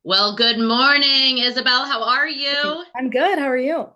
Well, good morning, Isabel. How are you? I'm good. How are you?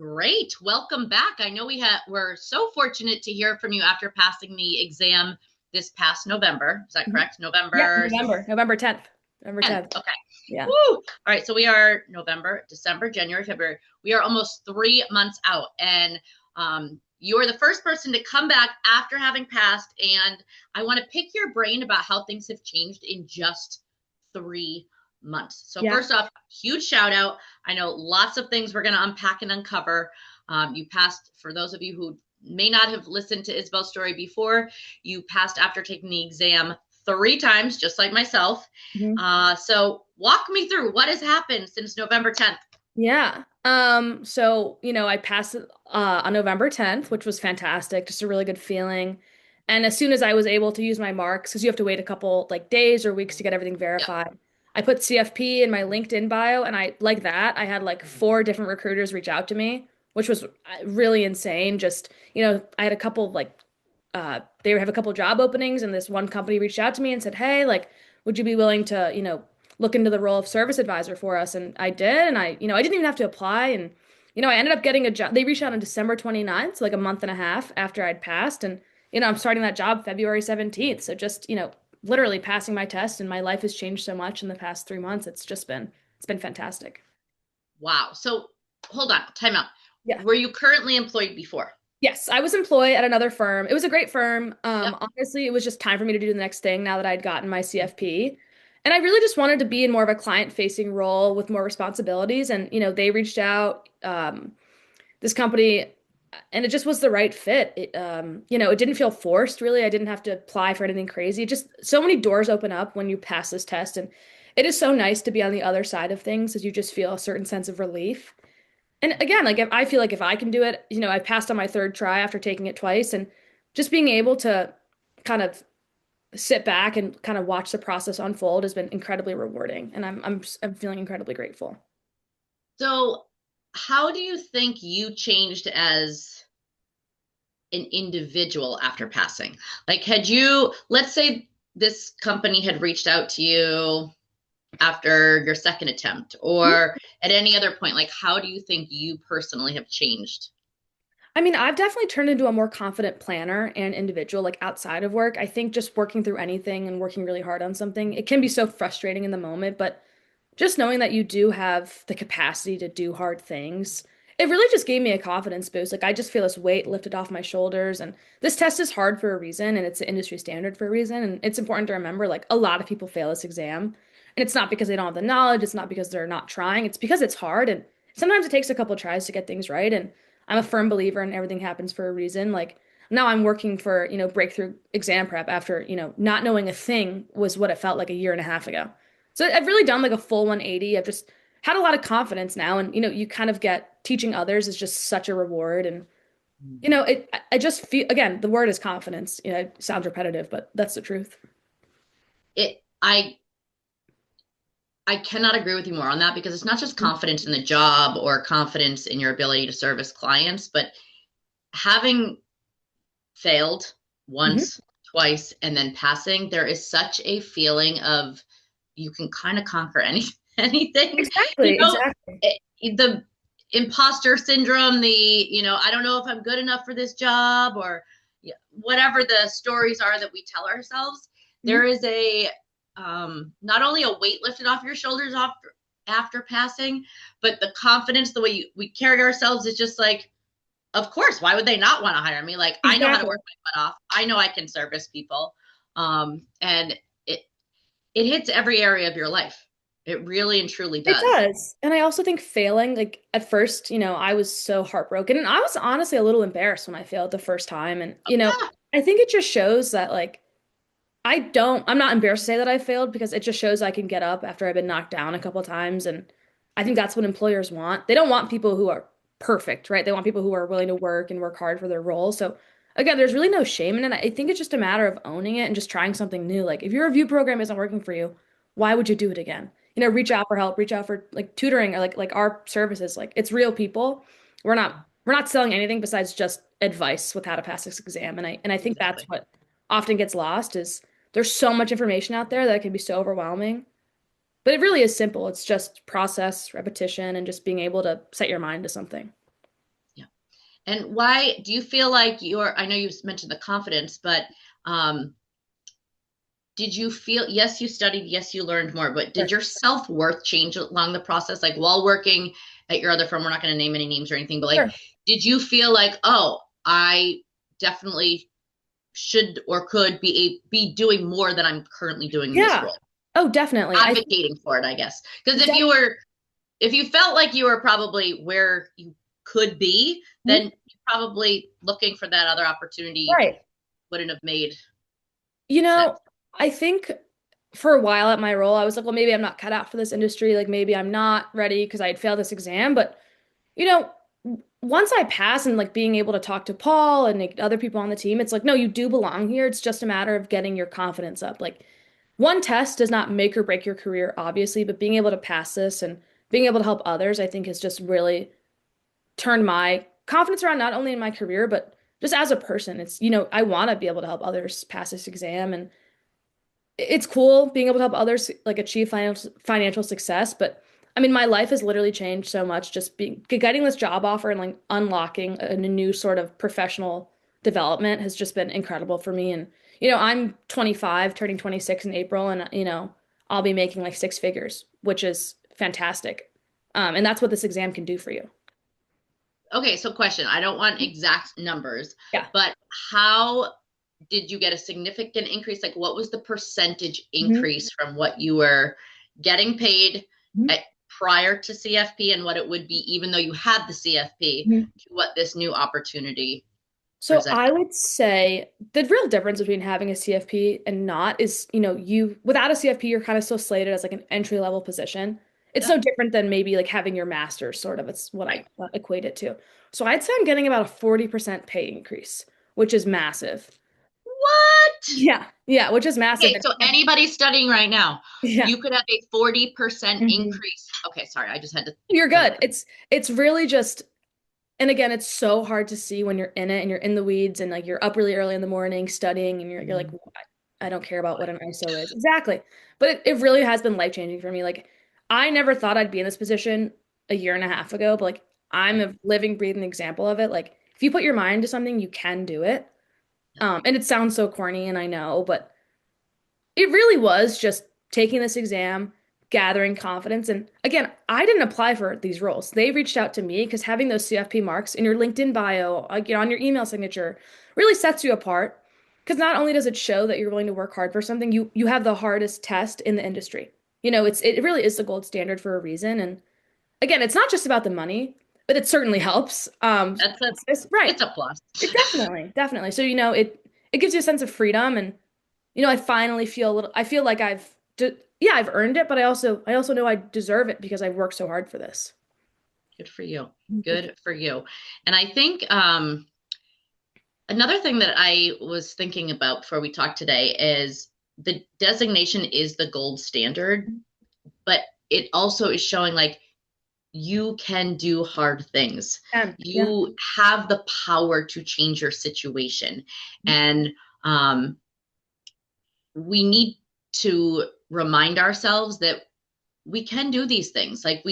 Great. Welcome back. I know we're so fortunate to hear from you after passing the exam this past November. Is that Mhm. correct? Yeah, November November 10th. November 10th. 10th. Okay. Yeah. Woo! All right, so we are November, December, January, February. We are almost 3 months out, and you are the first person to come back after having passed. And I want to pick your brain about how things have changed in just 3 months. So Yeah. first off, huge shout out. I know lots of things we're going to unpack and uncover. You passed, for those of you who may not have listened to Isabel's story before, you passed after taking the exam 3 times, just like myself. Mhm. So walk me through what has happened since November 10th. Yeah. I passed it on November 10th, which was fantastic, just a really good feeling. And as soon as I was able to use my marks, because you have to wait a couple like days or weeks to get everything Yep. verified, I put CFP in my LinkedIn bio, and I like that. I had like four different recruiters reach out to me, which was really insane. Just, I had a couple of they have a couple job openings, and this one company reached out to me and said, "Hey, like, would you be willing to, look into the role of service advisor for us?" And I did, and I didn't even have to apply, and I ended up getting a job. They reached out on December 29th, so like a month and a half after I'd passed, and I'm starting that job February 17th. So just, literally passing my test, and my life has changed so much in the past 3 months. It's been fantastic. Wow. So hold on, time out. Yeah. Were you currently employed before? Yes, I was employed at another firm. It was a great firm. Yep. Honestly, it was just time for me to do the next thing now that I'd gotten my CFP. And I really just wanted to be in more of a client-facing role with more responsibilities. And, they reached out, this company, and it just was the right fit. It didn't feel forced, really. I didn't have to apply for anything crazy. Just so many doors open up when you pass this test. And it is so nice to be on the other side of things as you just feel a certain sense of relief. And again, like if I feel like if I can do it, I passed on my third try after taking it twice, and just being able to kind of sit back and kind of watch the process unfold has been incredibly rewarding, and I'm feeling incredibly grateful. So how do you think you changed as an individual after passing? Like, let's say this company had reached out to you after your second attempt or at any other point, like, how do you think you personally have changed? I mean, I've definitely turned into a more confident planner and individual, like outside of work. I think just working through anything and working really hard on something, it can be so frustrating in the moment, but just knowing that you do have the capacity to do hard things, it really just gave me a confidence boost. Like I just feel this weight lifted off my shoulders. And this test is hard for a reason, and it's the industry standard for a reason. And it's important to remember, like a lot of people fail this exam. And it's not because they don't have the knowledge, it's not because they're not trying, it's because it's hard. And sometimes it takes a couple tries to get things right. And I'm a firm believer in everything happens for a reason. Like now I'm working for, breakthrough exam prep after, not knowing a thing was what it felt like a year and a half ago. So I've really done like a full 180. I've just had a lot of confidence now. And, you kind of get teaching others is just such a reward. And, I just feel, again, the word is confidence. It sounds repetitive, but that's the truth. It I cannot agree with you more on that because it's not just confidence in the job or confidence in your ability to service clients, but having failed Hmm. once, twice, and then passing, there is such a feeling of you can kind of conquer anything. You Exactly, know, exactly. the imposter syndrome, I don't know if I'm good enough for this job or whatever the stories are that we tell ourselves. There Hmm. is a not only a weight lifted off your shoulders after passing, but the confidence, the way we carry ourselves is just like, of course, why would they not want to hire me? Like, I know how to Exactly. work my butt off. I know I can service people. And it hits every area of your life. It really and truly It does. does. And I also think failing, like at first, I was so heartbroken. And I was honestly a little embarrassed when I failed the first time. And, Oh yeah. I think it just shows that, like, I'm not embarrassed to say that I failed because it just shows I can get up after I've been knocked down a couple times. And I think that's what employers want. They don't want people who are perfect, right? They want people who are willing to work and work hard for their role. So again, there's really no shame in it. I think it's just a matter of owning it and just trying something new. Like if your review program isn't working for you, why would you do it again? Reach out for help, reach out for like tutoring or like our services. Like it's real people. We're not selling anything besides just advice with how to pass this exam. And I think that's Exactly. what often gets lost is there's so much information out there that it can be so overwhelming. But it really is simple. It's just process, repetition, and just being able to set your mind to something. Yeah. And why do you feel like I know you mentioned the confidence, but um, did you feel, yes, you studied, yes, you learned more, but did Sure. your self-worth change along the process? Like while working at your other firm, we're not going to name any names or anything, but like, Sure. did you feel like, oh, I definitely should or could be doing more than I'm currently doing in this Yeah. role? Oh, definitely. I think Advocating for it, I guess. Because def if you felt like you were probably where you could be, then Mhm. you're probably looking for that other opportunity Right. wouldn't have made You sense. know, I think for a while at my role, I was like, well, maybe I'm not cut out for this industry. Like maybe I'm not ready because I had failed this exam. But you know, once I pass and like being able to talk to Paul and like, other people on the team, it's like, no, you do belong here. It's just a matter of getting your confidence up. Like one test does not make or break your career, obviously, but being able to pass this and being able to help others, I think has just really turned my confidence around, not only in my career, but just as a person. It's, I want to be able to help others pass this exam. And it's cool being able to help others like achieve financial success, but I mean my life has literally changed so much just being getting this job offer and like unlocking a new sort of professional development has just been incredible for me. And I'm 25 turning 26 in April, and I'll be making like six figures, which is fantastic. And that's what this exam can do for you. Okay, so question. I don't want exact numbers, Yeah. but how did you get a significant increase? Like, what was the percentage Mhm. increase from what you were getting paid Mhm. at prior to CFP and what it would be even though you had the CFP Mhm. to what this new opportunity So presented? I would say the real difference between having a CFP and not is, you without a CFP, you're kind of still slated as like an entry level position. It's Yeah, no different than maybe like having your master's, sort of. It's what I right. equate it to. So I'd say I'm getting about a 40% pay increase, which is massive. What? Yeah. Yeah, which is massive. Okay, so anybody studying right now, Yeah. you could have a 40% Mhm. increase. Okay, sorry, I just had to You're throw good. that. It's really just. And again, it's so hard to see when you're in it and you're in the weeds and like you're up really early in the morning studying and you're like, Mhm. I don't care about what an ISO is. Exactly. But it really has been life-changing for me. Like I never thought I'd be in this position a year and a half ago, but like I'm Right. a living, breathing example of it. Like if you put your mind to something, you can do it. Yeah. And it sounds so corny, and I know, but it really was just taking this exam, gathering confidence. And again, I didn't apply for these roles. They reached out to me because having those CFP marks in your LinkedIn bio, like, on your email signature, really sets you apart. Because not only does it show that you're willing to work hard for something, you have the hardest test in the industry. It really is the gold standard for a reason. And again, it's not just about the money, but it certainly helps. That's a Right. it's a plus. It definitely, definitely. So, it gives you a sense of freedom. And I finally feel a little, I feel like yeah, I've earned it, but I also know I deserve it because I've worked so hard for this. Good for you. Thank you. Good for you. And I think another thing that I was thinking about before we talked today is the designation is the gold standard, but it also is showing like you can do hard things. Yeah. You have the power to change your situation. And um, we need to remind ourselves that we can do these things. Like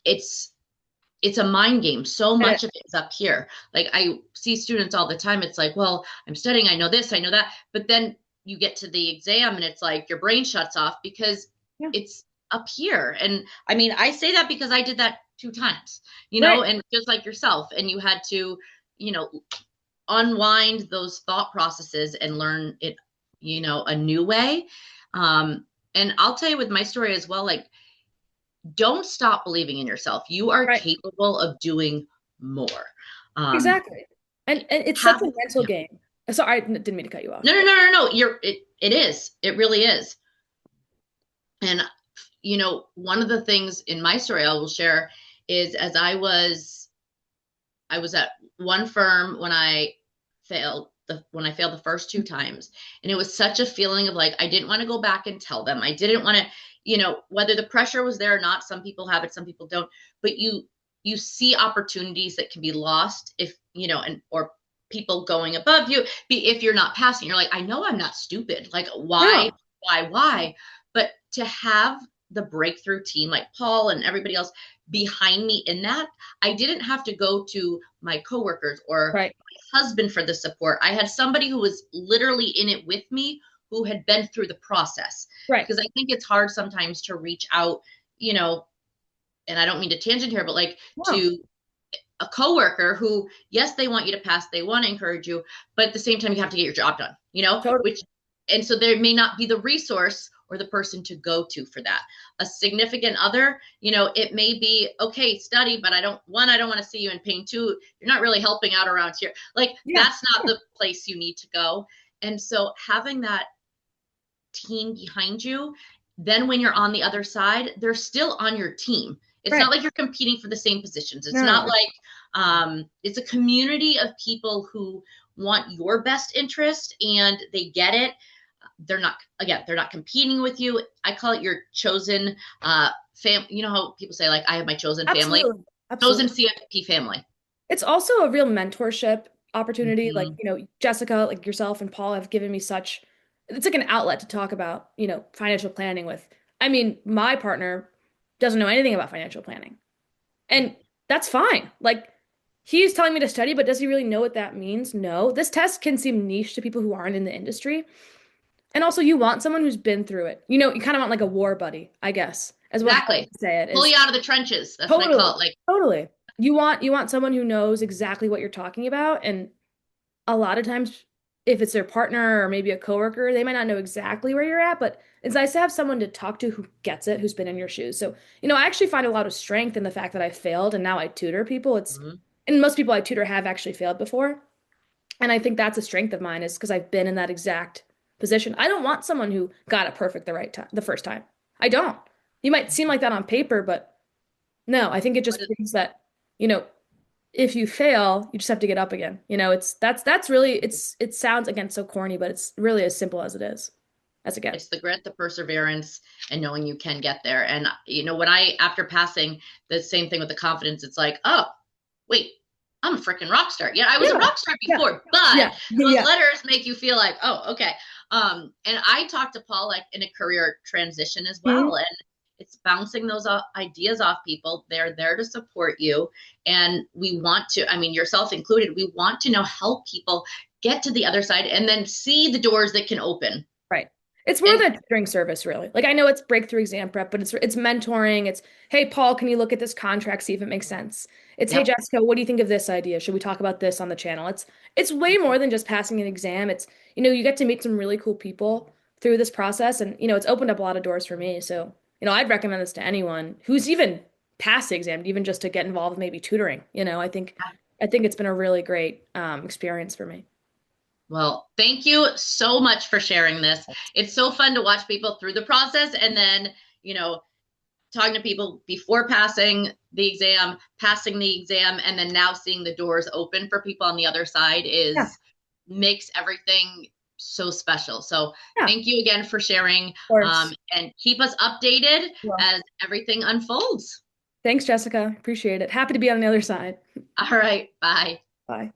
it's it's a mind game. So It is. much of it is up here. Like I see students all the time. It's like, well, I'm studying. I know this, I know that. But then you get to the exam and it's like your brain shuts off because Yeah. it's up here. And I mean, I say that because I did that two times, Right. and just like yourself. And you had to, you know, unwind those thought processes and learn it, a new way. Um, and I'll tell you with my story as well, like, don't stop believing in yourself. You are Right. capable of doing more. Um, Exactly. And it's such have a mental yeah. game. Sorry, I didn't mean to cut you No, off, no, but no, no, no. It is. It really is. And one of the things in my story I will share is as I was at one firm when I failed the first two times. And it was such a feeling of like I didn't want to go back and tell them. I didn't want to, whether the pressure was there or not, some people have it, some people don't, but you see opportunities that can be lost if, and or people going above you if you're not passing. You're like, I know I'm not stupid. Like no. why? But to have the breakthrough team like Paul and everybody else behind me in that, I didn't have to go to my coworkers or Right. my husband for the support. I had somebody who was literally in it with me who had been through the process. Right. Because I think it's hard sometimes to reach out, you know, and I don't mean to tangent here, but like Wow. to a coworker who, yes, they want you to pass, they want to encourage you, but at the same time, you have to get your job done, Totally. which, and so there may not be the resource or the person to go to for that. A significant other, it may be, okay, study, but I don't want to see you in pain. Two, you're not really helping out around here. Like, Yeah. that's not the place you need to go. And so having that team behind you, then when you're on the other side, they're still on your team. It's Right. not like you're competing for the same positions. It's not No. like it's a community of people who want your best interest and they get it. They're not competing with you. I call it your chosen family. You know how people say, like, I have my chosen family, Absolutely. chosen Absolutely. CFP family. It's also a real mentorship opportunity. Like, Mm-hmm. Jessica, like yourself and Paul have given me such, it's like an outlet to talk about, financial planning with. I mean, my partner doesn't know anything about financial planning. And that's fine. Like, he's telling me to study, but does he really know what that means? No. This test can seem niche to people who aren't in the industry. And also, you want someone who's been through it. You kind of want like a war buddy, I guess, is what how I Exactly. would say it Pull is. you out of the trenches. That's what I Totally. call it. Like, Totally. You want someone who knows exactly what you're talking about. And a lot of times, if it's their partner or maybe a coworker, they might not know exactly where you're at, but it's nice to have someone to talk to who gets it, who's been in your shoes. So, I actually find a lot of strength in the fact that I failed and now I tutor people. mhm. And most people I tutor have actually failed before. And I think that's a strength of mine is because I've been in that exact position. I don't want someone who got it perfect the right time, the first time. I don't. You might seem like that on paper, but no, I think it But just proves that, you know, if you fail, you just have to get up again. That's really it sounds again so corny, but it's really as simple as it is, as it it's gets. the grit, the perseverance, and knowing you can get there. And when I after passing, the same thing with the confidence. It's like, oh, wait, I'm a freaking rock star. Yeah, I was a Yeah. rock star Yeah. before, but Yeah. those Yeah. letters make you feel like, oh, okay. And I talked to Paul like in a career transition as well, Mhm. and it's bouncing those ideas off people. They're there to support you, and we want to. I mean, yourself included. We want to help people get to the other side, and then see the doors that can open. Right. It's more And than a tutoring service, really. Like I know it's breakthrough exam prep, but it's mentoring. It's, hey, Paul, can you look at this contract, see if it makes sense? It's, hey, yep. Jessica, what do you think of this idea? Should we talk about this on the channel? It's way more than just passing an exam. It's, you get to meet some really cool people through this process, and it's opened up a lot of doors for me. So, I'd recommend this to anyone who's even passed the exam, even just to get involved with maybe tutoring. I think it's been a really great experience for me. Well, thank you so much for sharing this. It's so fun to watch people through the process and then, you know, talking to people before passing the exam, and then now seeing the doors open for people on the other side Yeah, of is makes everything so special. So yeah, of thank you again for sharing, course. and keep us updated Well, as everything unfolds. thanks, Jessica. Appreciate it. Happy to be on the other side. All right. Bye. Bye.